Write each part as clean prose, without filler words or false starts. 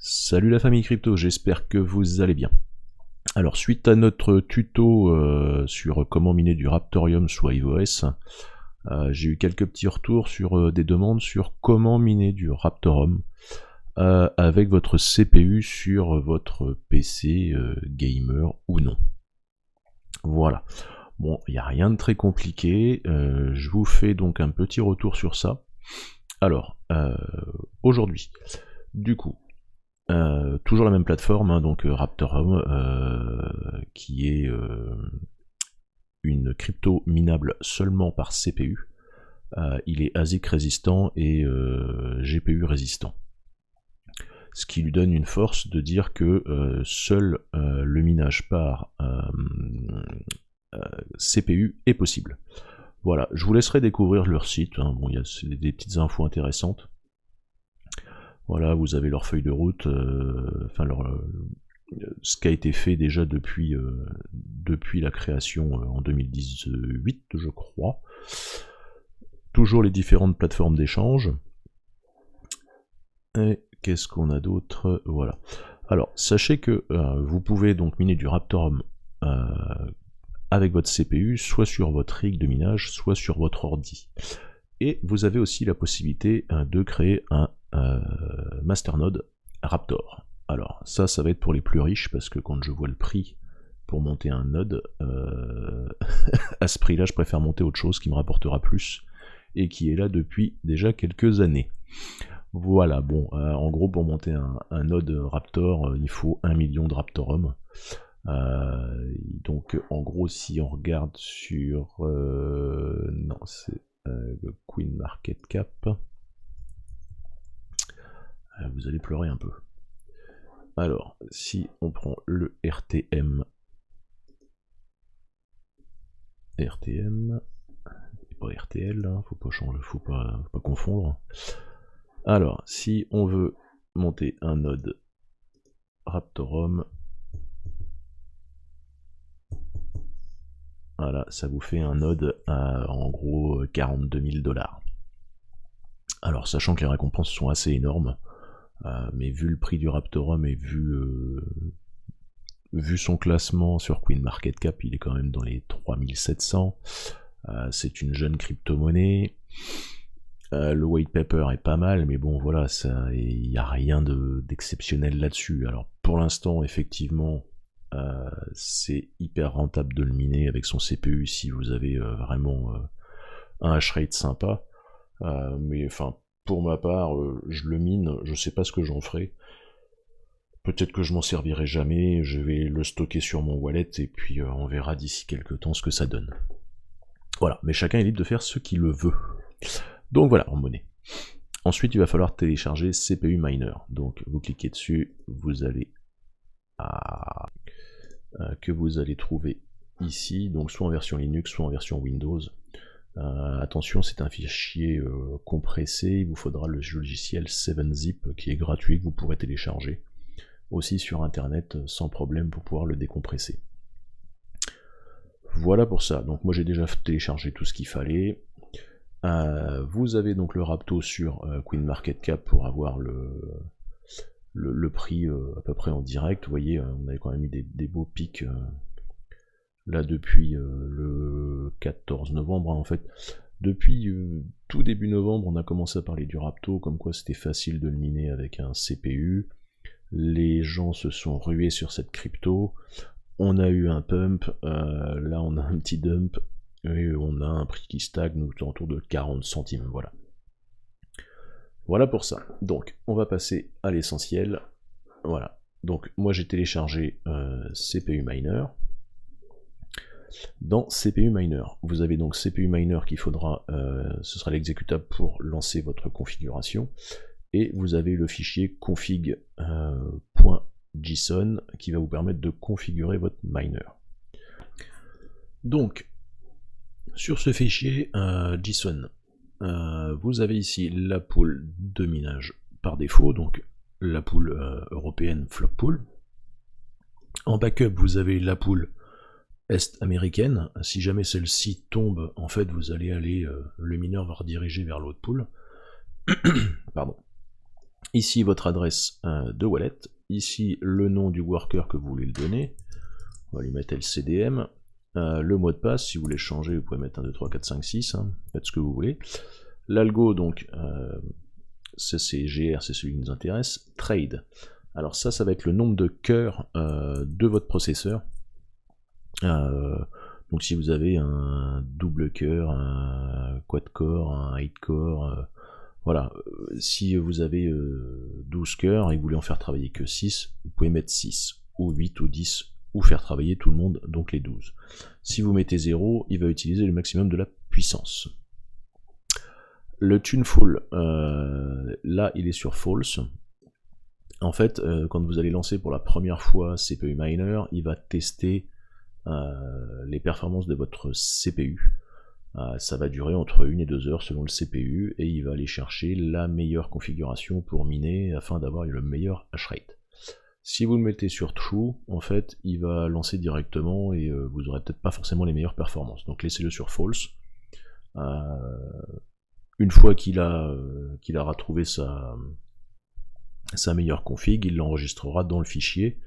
Salut la famille crypto, j'espère que vous allez bien. Alors suite à notre tuto sur comment miner du Raptorium sous iOS, j'ai eu quelques petits retours sur des demandes sur comment miner du Raptorium avec votre CPU sur votre PC gamer ou non. Voilà. Bon, il n'y a rien de très compliqué, je vous fais donc un petit retour sur ça. Alors, aujourd'hui, du coup, toujours la même plateforme, hein, donc Raptorium, qui est une crypto minable seulement par CPU. Il est ASIC résistant et GPU résistant. Ce qui lui donne une force de dire que seul le minage par CPU est possible. Voilà, je vous laisserai découvrir leur site, hein. Bon, il y a des petites infos intéressantes. Voilà, vous avez leur feuille de route, enfin ce qui a été fait déjà depuis la création en 2018, je crois. Toujours les différentes plateformes d'échange. Et qu'est-ce qu'on a d'autre? Voilà. Alors, sachez que vous pouvez donc miner du Raptorium avec votre CPU, soit sur votre rig de minage, soit sur votre ordi. Et vous avez aussi la possibilité de créer un masternode Raptor. Alors ça va être pour les plus riches, parce que quand je vois le prix pour monter un node, à ce prix là je préfère monter autre chose qui me rapportera plus et qui est là depuis déjà quelques années. Voilà, bon, en gros pour monter un node Raptor, il faut 1 million de Raptorium. Donc en gros si on regarde sur non c'est CoinMarketCap, vous allez pleurer un peu. Alors, si on prend le RTM, et pas RTL, hein, faut pas changer, faut pas confondre. Alors, si on veut monter un node Raptorium, voilà, ça vous fait un node à en gros 42 000 $. Alors, sachant que les récompenses sont assez énormes, mais vu le prix du Raptorium et vu son classement sur CoinMarketCap, il est quand même dans les 3700. C'est une jeune crypto-monnaie. Le white paper est pas mal, mais bon voilà, il n'y a rien d'exceptionnel là-dessus. Alors pour l'instant, effectivement, c'est hyper rentable de le miner avec son CPU si vous avez vraiment un hash rate sympa. Mais enfin, pour ma part, je le mine, je sais pas ce que j'en ferai. Peut-être que je m'en servirai jamais, je vais le stocker sur mon wallet et puis on verra d'ici quelques temps ce que ça donne. Voilà, mais chacun est libre de faire ce qu'il le veut. Donc voilà, en monnaie. Ensuite, il va falloir télécharger CPU Miner. Donc vous cliquez dessus, vous allez que vous allez trouver ici, donc soit en version Linux, soit en version Windows. Attention, c'est un fichier compressé, il vous faudra le logiciel 7zip qui est gratuit, que vous pourrez télécharger aussi sur internet sans problème pour pouvoir le décompresser. Voilà pour ça, donc moi j'ai déjà téléchargé tout ce qu'il fallait. Vous avez donc le Rapto sur CoinMarketCap pour avoir le prix à peu près en direct. Vous voyez, on avait quand même eu des beaux pics là depuis le 14 novembre, hein, en fait. Depuis tout début novembre, on a commencé à parler du Rapto, comme quoi c'était facile de le miner avec un CPU. Les gens se sont rués sur cette crypto. On a eu un pump, là on a un petit dump, et on a un prix qui stagne autour de 40 centimes, voilà. Voilà pour ça. Donc, on va passer à l'essentiel. Voilà. Donc, moi j'ai téléchargé CPU Miner. Dans CPU Miner, vous avez donc CPU Miner qu'il faudra, ce sera l'exécutable pour lancer votre configuration, et vous avez le fichier config.json qui va vous permettre de configurer votre miner. Donc, sur ce fichier JSON, vous avez ici la pool de minage par défaut, donc la pool européenne flop pool. En backup, vous avez la pool est-américaine. Si jamais celle-ci tombe, en fait, vous allez aller, le mineur va rediriger vers l'autre pool. Pardon. Ici, votre adresse de wallet. Ici, le nom du worker que vous voulez le donner. On va lui mettre LCDM. Le mot de passe, si vous voulez changer, vous pouvez mettre 1, 2, 3, 4, 5, 6. Hein. Faites ce que vous voulez. L'algo, donc, c'est GR, c'est celui qui nous intéresse. Trade. Alors ça va être le nombre de cœurs de votre processeur. Donc si vous avez un double cœur, un quad core, un 8 core, voilà, si vous avez 12 cœurs et que vous voulez en faire travailler que 6, vous pouvez mettre 6, ou 8 ou 10, ou faire travailler tout le monde, donc les 12. Si vous mettez 0, il va utiliser le maximum de la puissance. Le tuneful, là il est sur false. En fait, quand vous allez lancer pour la première fois CPU Miner, il va tester les performances de votre CPU. Ça va durer entre 1 et 2 heures selon le CPU, et il va aller chercher la meilleure configuration pour miner afin d'avoir le meilleur hash rate. Si vous le mettez sur True, en fait, il va lancer directement et vous n'aurez peut-être pas forcément les meilleures performances. Donc laissez-le sur False. Une fois qu'il aura trouvé sa meilleure config, il l'enregistrera dans le fichier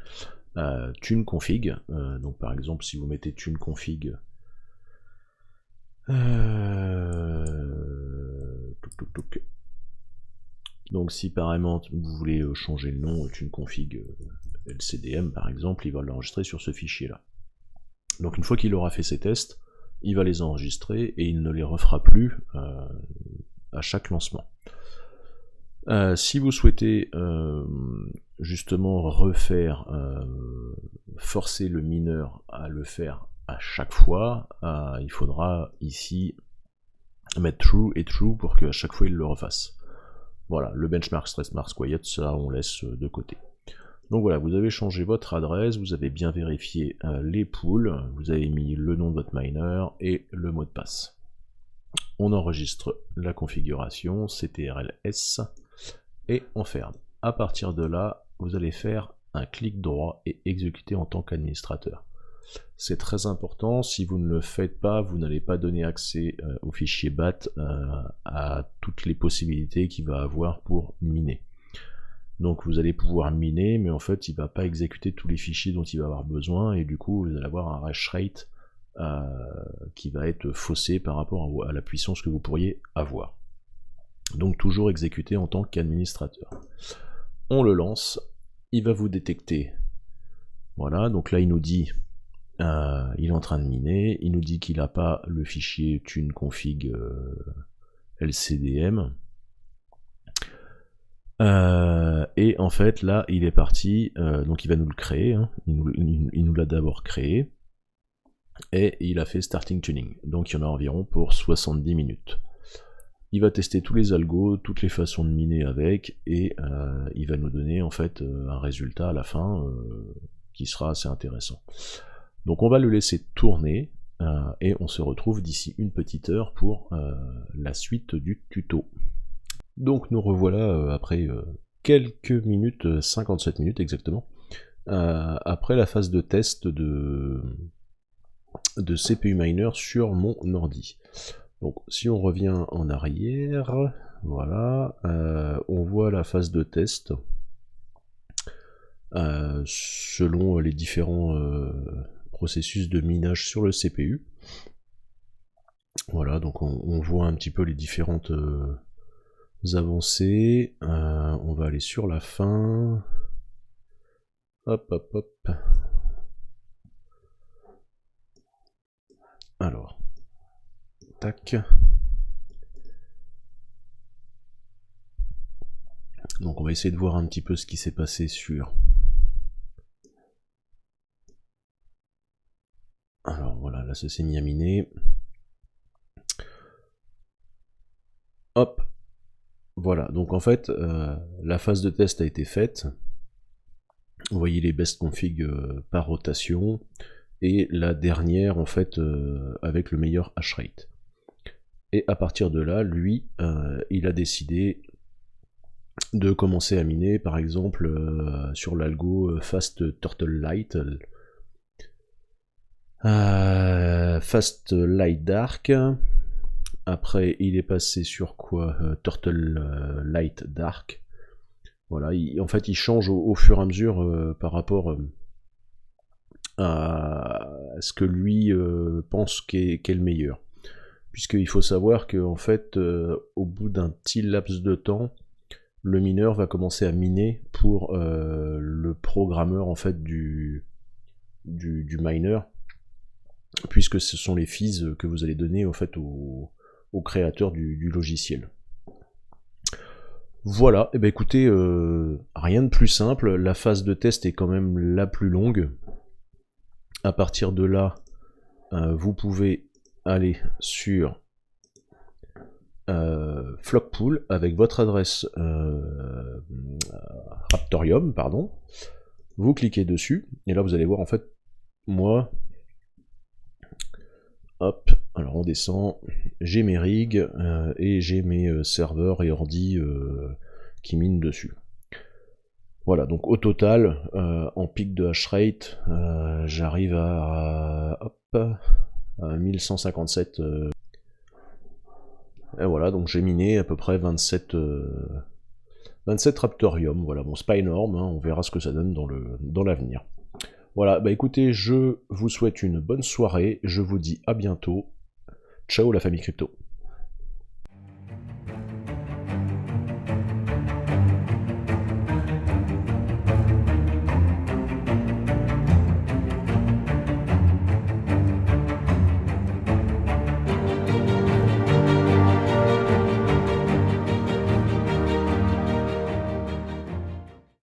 tuneconfig. Donc par exemple, si vous mettez tuneconfig, donc si pareillement vous voulez changer le nom tuneconfig LCDM par exemple, il va l'enregistrer sur ce fichier là. Donc une fois qu'il aura fait ses tests, il va les enregistrer et il ne les refera plus à chaque lancement. Si vous souhaitez justement refaire, forcer le mineur à le faire à chaque fois, il faudra ici mettre true et true pour qu'à chaque fois il le refasse. Voilà, le benchmark stress marks quiet, ça on laisse de côté. Donc voilà, vous avez changé votre adresse, vous avez bien vérifié les pools, vous avez mis le nom de votre miner et le mot de passe. On enregistre la configuration, CTRL-S, et on ferme. À partir de là, vous allez faire un clic droit et exécuter en tant qu'administrateur. C'est très important, si vous ne le faites pas, vous n'allez pas donner accès au fichier BAT à toutes les possibilités qu'il va avoir pour miner. Donc vous allez pouvoir miner, mais en fait il ne va pas exécuter tous les fichiers dont il va avoir besoin, et du coup vous allez avoir un hash rate qui va être faussé par rapport à la puissance que vous pourriez avoir. Donc toujours exécuter en tant qu'administrateur. On le lance, il va vous détecter. Voilà, donc là il nous dit il est en train de miner, il nous dit qu'il n'a pas le fichier tuneconfig LCDM. Et en fait là il est parti, donc il va nous le créer, hein. Il nous l'a d'abord créé, et il a fait starting tuning, donc il y en a environ pour 70 minutes. Il va tester tous les algos, toutes les façons de miner avec, et il va nous donner en fait un résultat à la fin qui sera assez intéressant. Donc on va le laisser tourner, et on se retrouve d'ici une petite heure pour la suite du tuto. Donc nous revoilà après quelques minutes, 57 minutes exactement, après la phase de test de CPU Miner sur mon ordi. Donc si on revient en arrière, voilà, on voit la phase de test selon les différents processus de minage sur le CPU. Voilà, donc on voit un petit peu les différentes avancées. On va aller sur la fin. Hop, hop, hop. Alors, tac. Donc on va essayer de voir un petit peu ce qui s'est passé sur... Alors voilà, là ça s'est mis à miner. Hop. Voilà, donc en fait, la phase de test a été faite. Vous voyez les best config par rotation. Et la dernière, en fait, avec le meilleur hash rate. Et à partir de là, lui, il a décidé de commencer à miner, par exemple, sur l'algo Fast Turtle Light. Fast Light Dark. Après, il est passé sur quoi? Turtle Light Dark. Voilà, en fait, il change au fur et à mesure par rapport à ce que lui pense qu'est le meilleur. Puisqu'il faut savoir que en fait, au bout d'un petit laps de temps, le mineur va commencer à miner pour le programmeur en fait du miner, puisque ce sont les fees que vous allez donner en fait au créateur du logiciel. Voilà, et ben écoutez, rien de plus simple, la phase de test est quand même la plus longue. À partir de là, vous pouvez aller sur Flockpool avec votre adresse Raptorium, pardon. Vous cliquez dessus, et là vous allez voir en fait, moi, hop, alors on descend, j'ai mes rigs et j'ai mes serveurs et ordi qui minent dessus. Voilà, donc au total, en pic de hash rate, j'arrive à 1157. Et voilà, donc j'ai miné à peu près 27 Raptorium. Voilà, bon, c'est pas énorme, hein, on verra ce que ça donne dans l'avenir. Voilà, bah écoutez, je vous souhaite une bonne soirée, je vous dis à bientôt. Ciao la famille crypto.